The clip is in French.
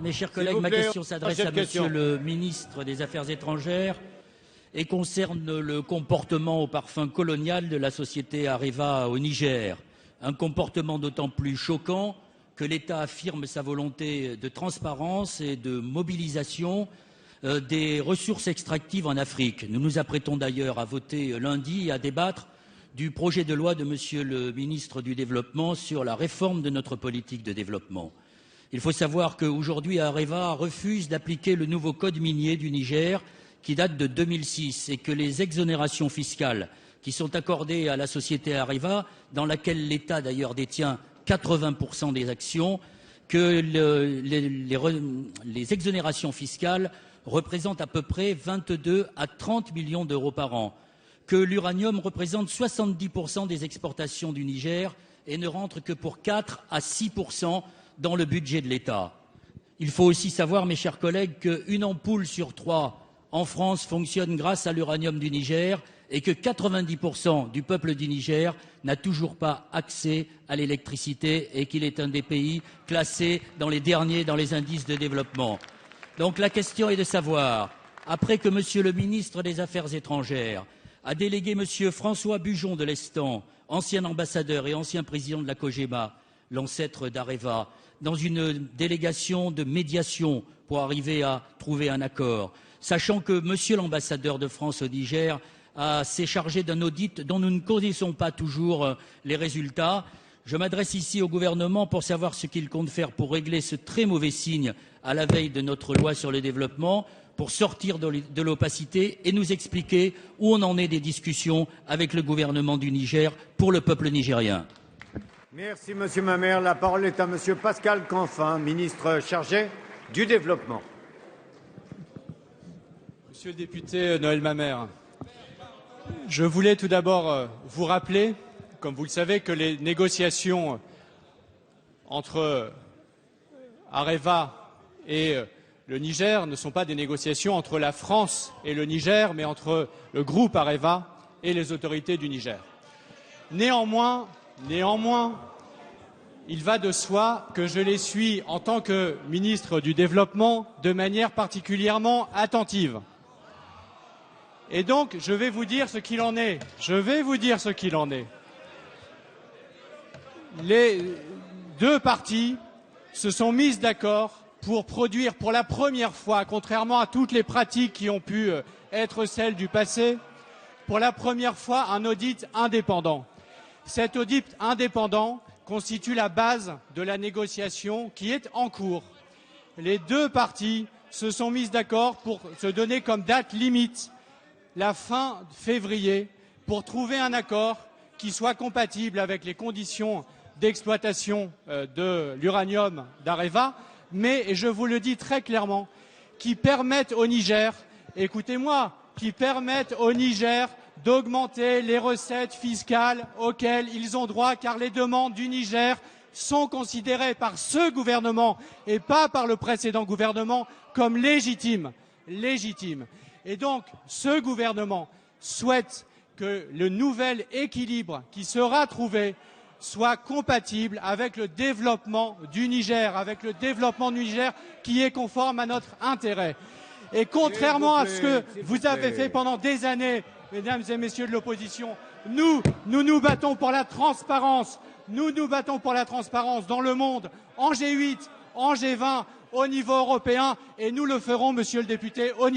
Mes chers collègues, ma question s'adresse à Monsieur le ministre des Affaires étrangères et concerne le comportement au parfum colonial de la société Areva au Niger. Un comportement d'autant plus choquant que l'État affirme sa volonté de transparence et de mobilisation des ressources extractives en Afrique. Nous nous apprêtons d'ailleurs à voter lundi et à débattre du projet de loi de Monsieur le ministre du Développement sur la réforme de notre politique de développement. Il faut savoir qu'aujourd'hui, Areva refuse d'appliquer le nouveau code minier du Niger qui date de 2006 et que les exonérations fiscales qui sont accordées à la société Areva, dans laquelle l'État d'ailleurs détient 80% des actions, que les exonérations fiscales représentent à peu près 22 à 30 millions d'euros par an, que l'uranium représente 70% des exportations du Niger et ne rentre que pour 4 à 6% dans le budget de l'État. Il faut aussi savoir, mes chers collègues, qu'une ampoule sur 3 en France fonctionne grâce à l'uranium du Niger et que 90% du peuple du Niger n'a toujours pas accès à l'électricité et qu'il est un des pays classés dans les derniers dans les indices de développement. Donc la question est de savoir, après que Monsieur le ministre des Affaires étrangères a délégué Monsieur François Bujon de l'Estan, ancien ambassadeur et ancien président de la COGEMA, l'ancêtre d'Areva, dans une délégation de médiation pour arriver à trouver un accord, sachant que Monsieur l'ambassadeur de France au Niger s'est chargé d'un audit dont nous ne connaissons pas toujours les résultats. Je m'adresse ici au gouvernement pour savoir ce qu'il compte faire pour régler ce très mauvais signe à la veille de notre loi sur le développement, pour sortir de l'opacité et nous expliquer où on en est des discussions avec le gouvernement du Niger pour le peuple nigérien. Merci Monsieur Mamère. La parole est à Monsieur Pascal Canfin, ministre chargé du Développement. Monsieur le député Noël Mamère, je voulais tout d'abord vous rappeler, comme vous le savez, que les négociations entre Areva et le Niger ne sont pas des négociations entre la France et le Niger, mais entre le groupe Areva et les autorités du Niger. Néanmoins, il va de soi que je les suis en tant que ministre du Développement de manière particulièrement attentive. Et donc, je vais vous dire ce qu'il en est. Les deux parties se sont mises d'accord pour produire pour la première fois, contrairement à toutes les pratiques qui ont pu être celles du passé, pour la première fois un audit indépendant. Cet audit indépendant constitue la base de la négociation qui est en cours. Les deux parties se sont mises d'accord pour se donner comme date limite la fin février pour trouver un accord qui soit compatible avec les conditions d'exploitation de l'uranium d'Areva, mais, et je vous le dis très clairement, qui permettent au Niger, écoutez-moi, qui permettent au Niger d'augmenter les recettes fiscales auxquelles ils ont droit, car les demandes du Niger sont considérées par ce gouvernement et pas par le précédent gouvernement comme légitimes. Et donc, ce gouvernement souhaite que le nouvel équilibre qui sera trouvé soit compatible avec le développement du Niger, qui est conforme à notre intérêt. Et contrairement à ce que vous avez fait pendant des années, mesdames et messieurs de l'opposition, nous nous battons pour la transparence. Nous nous battons pour la transparence dans le monde, en G8, en G20, au niveau européen, et nous le ferons, monsieur le député, au niveau